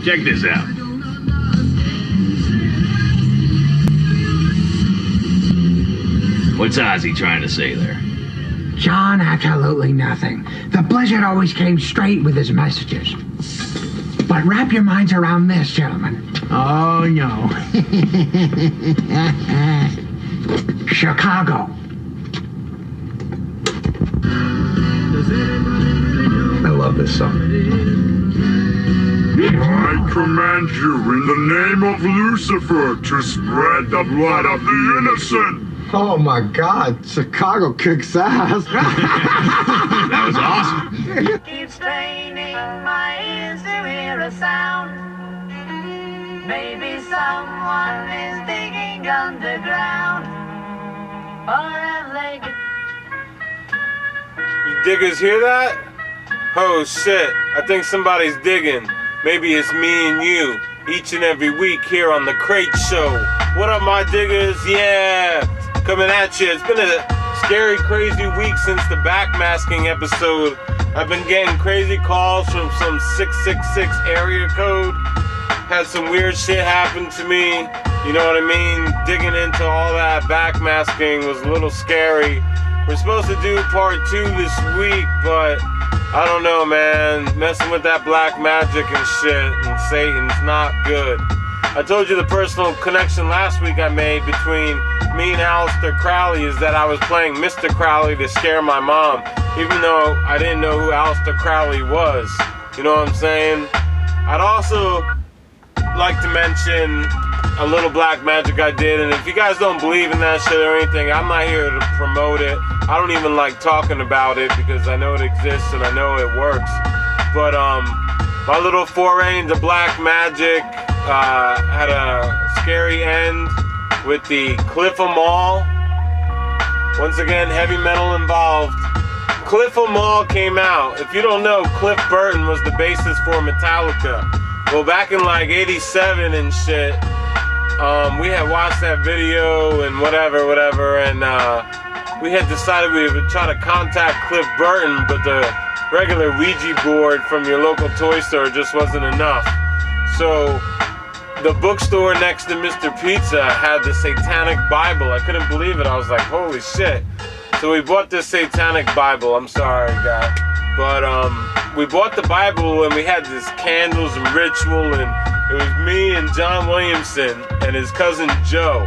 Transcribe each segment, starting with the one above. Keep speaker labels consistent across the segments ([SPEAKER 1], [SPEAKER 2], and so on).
[SPEAKER 1] Check this out. What's Ozzy trying to say there?
[SPEAKER 2] John, absolutely nothing. The Blizzard always came straight with his messages. But wrap your minds around this, gentlemen. Oh, no. Chicago.
[SPEAKER 3] I love this song.
[SPEAKER 4] I command you in the name of Lucifer to spread the blood of the innocent.
[SPEAKER 3] Oh my God, Chicago kicks ass.
[SPEAKER 1] That was awesome.
[SPEAKER 5] Keep straining my ears to hear a sound. Maybe someone is digging underground. Or have they...
[SPEAKER 6] You diggers hear that? Oh shit, I think somebody's digging. Maybe it's me and you, each and every week here on the Crate Show. What up, my diggers? Yeah, coming at you. It's been a scary, crazy week since the backmasking episode. I've been getting crazy calls from some 666 area code. Had some weird shit happen to me. You know what I mean? Digging into all that backmasking was a little scary. We're supposed to do part 2 this week, but I don't know, man. Messing with that black magic and shit and Satan's not good. I told you the personal connection last week I made between me and Aleister Crowley is that I was playing Mr. Crowley to scare my mom, even though I didn't know who Aleister Crowley was. You know what I'm saying? I'd also like to mention a little black magic I did, and if you guys don't believe in that shit or anything, I'm not here to promote it. I don't even like talking about it because I know it exists and I know it works. But my little foray into black magic had a scary end with the Cliff Mall. Once again, heavy metal involved. Cliff Mall came out. If you don't know, Cliff Burton was the bassist for Metallica. Well, back in like '87 and shit, we had watched that video and whatever, and we had decided we would try to contact Cliff Burton, but the regular Ouija board from your local toy store just wasn't enough. So the bookstore next to Mr. Pizza had the Satanic Bible. I couldn't believe it. I was like, holy shit. So we bought this Satanic Bible. I'm sorry, guy. But we bought the Bible and we had this candles and ritual, and it was me and John Williamson and his cousin Joe.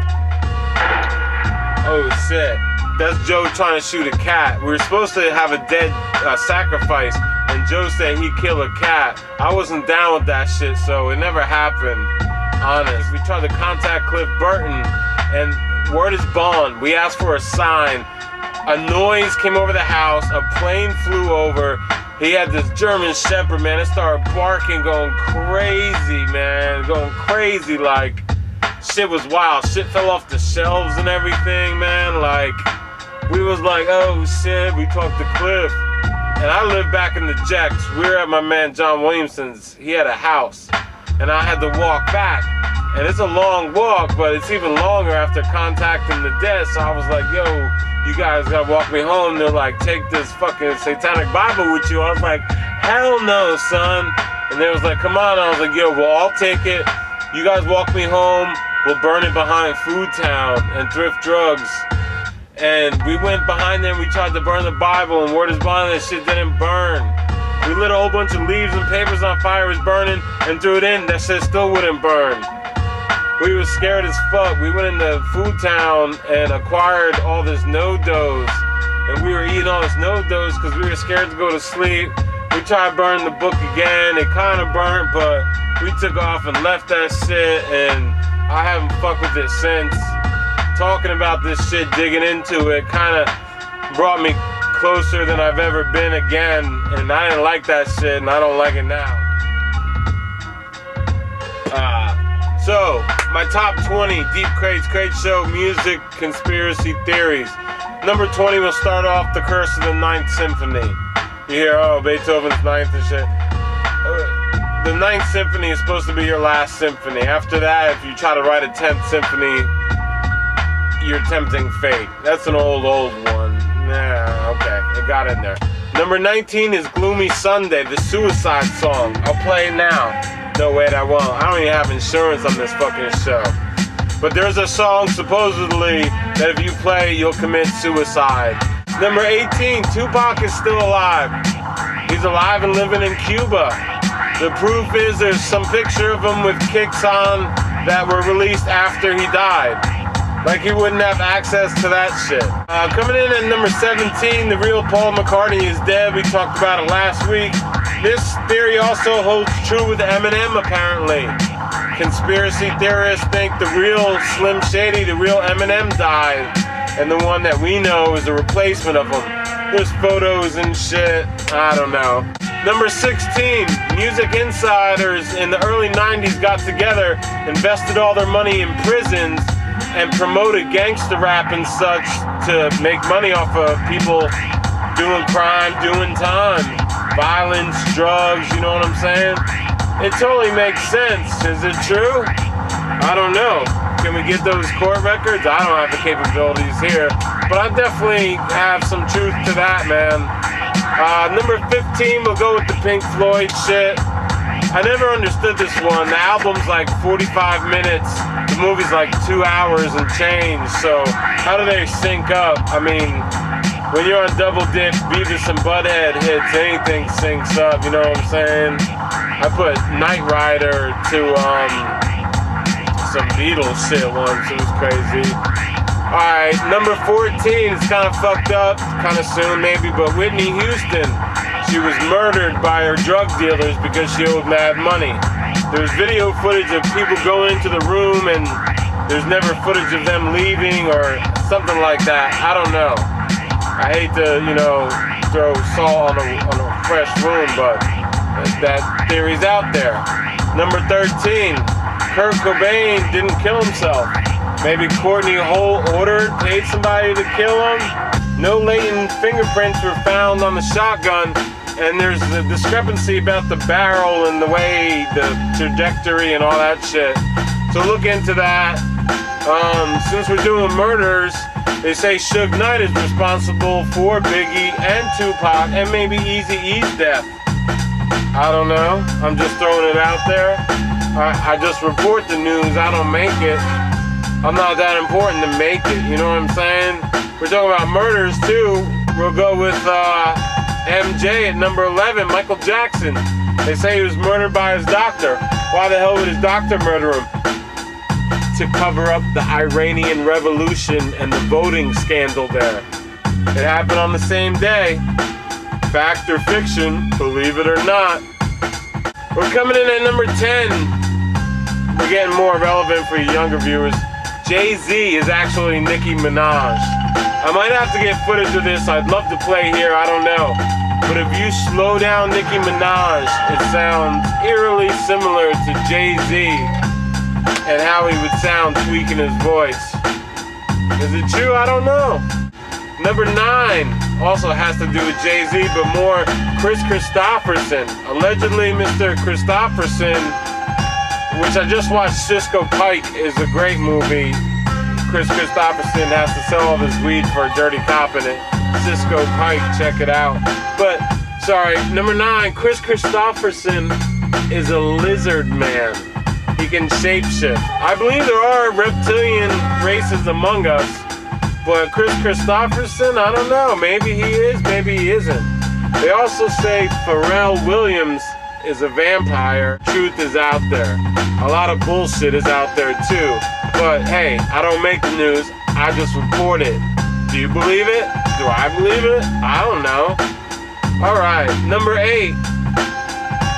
[SPEAKER 6] Oh shit. That's Joe trying to shoot a cat. We were supposed to have a dead sacrifice, and Joe said he'd kill a cat. I wasn't down with that shit, so it never happened. Honest. We tried to contact Cliff Burton, and word is bond. We asked for a sign. A noise came over the house. A plane flew over. He had this German Shepherd, man. It started barking, going crazy, man. Going crazy, like, shit was wild. Shit fell off the shelves and everything, man. Like, we was like, oh shit. We talked to Cliff. And I lived back in the Jacks. We were at my man John Williamson's. He had a house. And I had to walk back. And it's a long walk, but it's even longer after contacting the dead. So I was like, yo, you guys gotta walk me home. They're like, take this fucking Satanic Bible with you. I was like, hell no, son. And they was like, come on. I was like, yo, well, I'll take it. You guys walk me home. We'll burn it behind Food Town and Thrift Drugs. And we went behind there and we tried to burn the Bible, and word is bond, that shit didn't burn. We lit a whole bunch of leaves and papers on fire, it was burning, and threw it in, that shit still wouldn't burn. We was scared as fuck. We went into Food Town and acquired all this no-dos, and we were eating all this no-dos because we were scared to go to sleep. We tried to burn the book again. It kind of burnt, but we took off and left that shit, and I haven't fucked with it since. Talking about this shit, digging into it, kind of brought me closer than I've ever been again, and I didn't like that shit, and I don't like it now. So, my top 20 Deep Crates Crate Show music conspiracy theories. Number 20 will start off the Curse of the Ninth Symphony. You hear, oh, Beethoven's Ninth and shit. The Ninth Symphony is supposed to be your last symphony. After that, if you try to write a 10th symphony, you're tempting fate. That's an old one. Nah, okay, it got in there. Number 19 is Gloomy Sunday, the Suicide Song. I'll play it now. No, wait, I won't. I don't even have insurance on this fucking show. But there's a song supposedly that if you play, you'll commit suicide. Number 18, Tupac is still alive. He's alive and living in Cuba. The proof is there's some picture of him with kicks on that were released after he died. Like he wouldn't have access to that shit. Coming in at number 17, the real Paul McCartney is dead. We talked about it last week. This theory also holds true with Eminem, apparently. Conspiracy theorists think the real Slim Shady, the real Eminem died, and the one that we know is a replacement of him. There's photos and shit. I don't know. Number 16, music insiders in the early 90s got together, invested all their money in prisons, and promoted gangster rap and such to make money off of people doing crime, doing time. Violence, drugs, you know what I'm saying? It totally makes sense. Is it true? I don't know. Can we get those court records? I don't have the capabilities here, but I definitely have some truth to that, man. Number 15, we'll go with the Pink Floyd shit. I never understood this one. The album's like 45 minutes. The movie's like 2 hours and change. So how do they sync up? I mean, when you're on double dip, Beavis and Butthead hits, anything syncs up, you know what I'm saying? I put Knight Rider to some Beatles shit once, it was crazy. Alright, number 14, it's kind of fucked up, kind of soon maybe, but Whitney Houston, she was murdered by her drug dealers because she owed mad money. There's video footage of people going into the room and there's never footage of them leaving or something like that, I don't know. I hate to, you know, throw salt on a fresh wound, but that theory's out there. Number 13, Kurt Cobain didn't kill himself. Maybe Courtney Holt paid somebody to kill him. No latent fingerprints were found on the shotgun, and there's a discrepancy about the barrel and the way, the trajectory and all that shit. So look into that. Since we're doing murders, they say Suge Knight is responsible for Biggie and Tupac and maybe Eazy-E's death. I don't know. I'm just throwing it out there. I just report the news. I don't make it. I'm not that important to make it. You know what I'm saying? We're talking about murders too. We'll go with MJ at number 11, Michael Jackson. They say he was murdered by his doctor. Why the hell would his doctor murder him? To cover up the Iranian Revolution and the voting scandal there. It happened on the same day. Fact or fiction, believe it or not. We're coming in at number 10. We're getting more relevant for you younger viewers. Jay-Z is actually Nicki Minaj. I might have to get footage of this. I'd love to play here, I don't know. But if you slow down Nicki Minaj, it sounds eerily similar to Jay-Z and how he would sound tweaking his voice. Is it true? I don't know. Number 9 also has to do with Jay-Z, but more Chris Christopherson. Allegedly, Mr. Christopherson, which I just watched, Cisco Pike, is a great movie. Chris Christopherson has to sell all his weed for a dirty cop in it. Cisco Pike, check it out. But, sorry, number 9, Chris Christopherson is a lizard man. He can shapeshift. I believe there are reptilian races among us, but Chris Christopherson, I don't know. Maybe he is, maybe he isn't. They also say Pharrell Williams is a vampire. Truth is out there. A lot of bullshit is out there too. But hey, I don't make the news, I just report it. Do you believe it? Do I believe it? I don't know. Alright, number 8.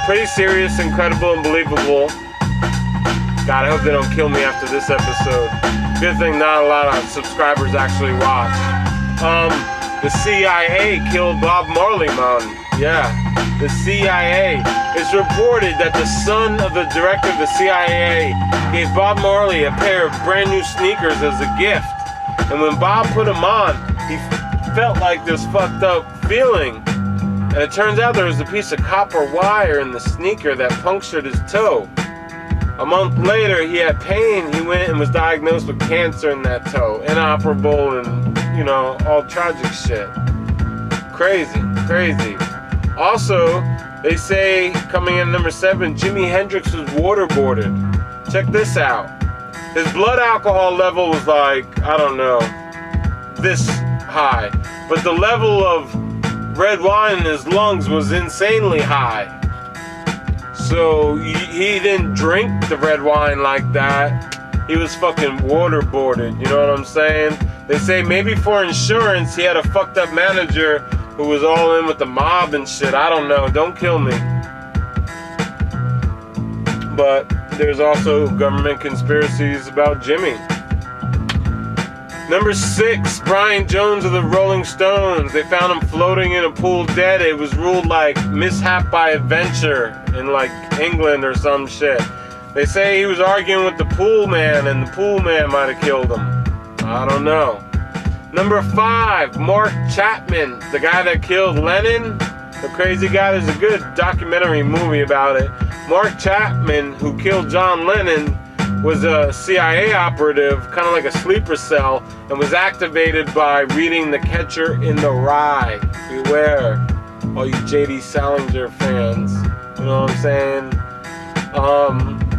[SPEAKER 6] Pretty serious, incredible, and believable. God, I hope they don't kill me after this episode. Good thing not a lot of subscribers actually watch. The CIA killed Bob Marley, man. Yeah, the CIA. It's reported that the son of the director of the CIA gave Bob Marley a pair of brand new sneakers as a gift. And when Bob put them on, he felt like this fucked up feeling. And it turns out there was a piece of copper wire in the sneaker that punctured his toe. A month later, he had pain. He went and was diagnosed with cancer in that toe. Inoperable and, you know, all tragic shit. Crazy, crazy. Also, They say, coming in number 7, Jimi Hendrix was waterboarded. Check this out. His blood alcohol level was like, I don't know, this high. But the level of red wine in his lungs was insanely high. So he didn't drink the red wine like that. He was fucking waterboarded, you know what I'm saying? They say maybe for insurance he had a fucked up manager who was all in with the mob and shit. I don't know, don't kill me. But there's also government conspiracies about Jimmy. Number 6, Brian Jones of the Rolling Stones. They found him floating in a pool dead. It was ruled like mishap by adventure in like England or some shit. They say he was arguing with the pool man and the pool man might have killed him. I don't know. Number 5, Mark Chapman, the guy that killed Lennon, the crazy guy. There's a good documentary movie about it. Mark Chapman, who killed John Lennon, was a CIA operative, kind of like a sleeper cell, and was activated by reading The Catcher in the Rye. Beware, all you J.D. Salinger fans. You know what I'm saying?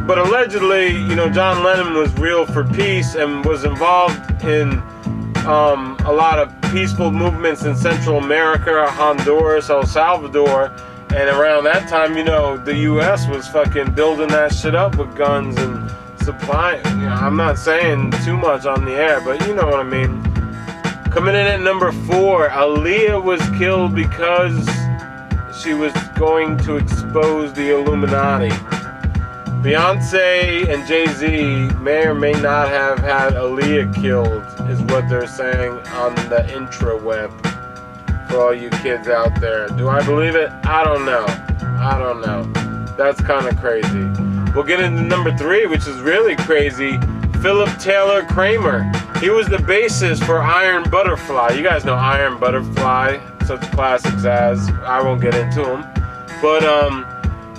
[SPEAKER 6] But allegedly, you know, John Lennon was real for peace and was involved in a lot of peaceful movements in Central America, Honduras, El Salvador. And around that time, you know, the U.S. was fucking building that shit up with guns and supplying. You know, I'm not saying too much on the air, but you know what I mean. Coming in at number 4, Aaliyah was killed because she was going to expose the Illuminati. Beyonce and Jay-Z may or may not have had Aaliyah killed, is what they're saying on the intraweb. For all you kids out there. Do I believe it? I don't know. I don't know. That's kind of crazy. We'll get into number 3, which is really crazy. Philip Taylor Kramer. He was the bassist for Iron Butterfly. You guys know Iron Butterfly, such classics as, I won't get into them. But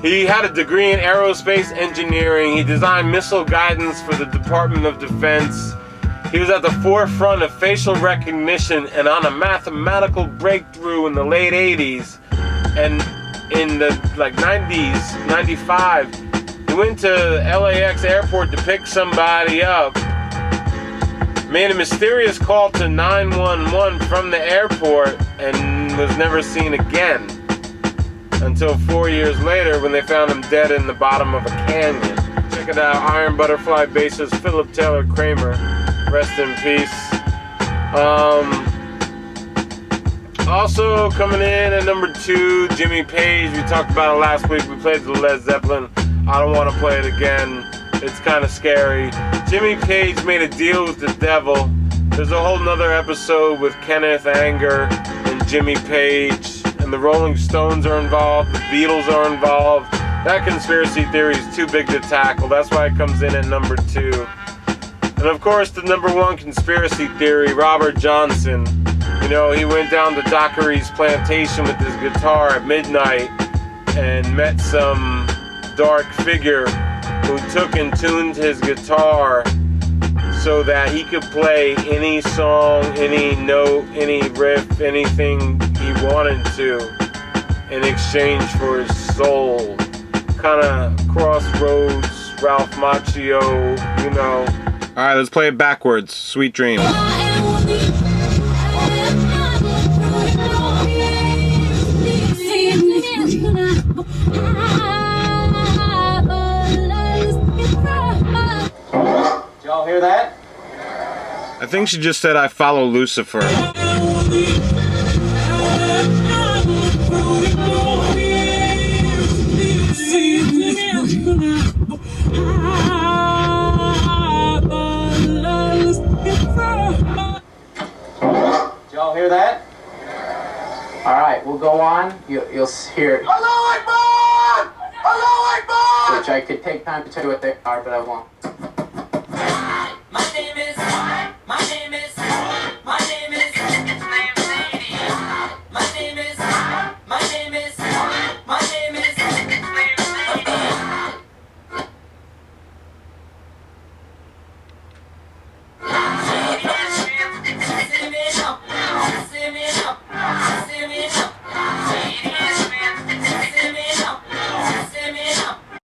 [SPEAKER 6] he had a degree in aerospace engineering. He designed missile guidance for the Department of Defense. He was at the forefront of facial recognition and on a mathematical breakthrough in the late 80s. And in the like 90s, 95, he went to LAX airport to pick somebody up, made a mysterious call to 911 from the airport, and was never seen again until 4 years later when they found him dead in the bottom of a canyon. Check it out, Iron Butterfly bassist Philip Taylor Kramer. Rest in peace. Also coming in at number 2, Jimmy Page. We talked about it last week. We played the Led Zeppelin. I don't want to play it again. It's kind of scary. Jimmy Page made a deal with the devil. There's a whole nother episode with Kenneth Anger and Jimmy Page. And the Rolling Stones are involved. The Beatles are involved. That conspiracy theory is too big to tackle. That's why it comes in at number 2. And of course, the number 1 conspiracy theory, Robert Johnson. You know, he went down to Dockery's plantation with his guitar at midnight and met some dark figure who took and tuned his guitar so that he could play any song, any note, any riff, anything he wanted to in exchange for his soul. Kind of crossroads, Ralph Macchio, you know. All right, let's play it backwards. Sweet Dreams.
[SPEAKER 2] Did y'all hear that?
[SPEAKER 6] I think she just said I follow Lucifer.
[SPEAKER 2] Did y'all hear that? All right, we'll go on. You'll hear. Allahu Akbar! Allahu Akbar! Which I could take time to tell you what they are, but I won't.
[SPEAKER 5] My name is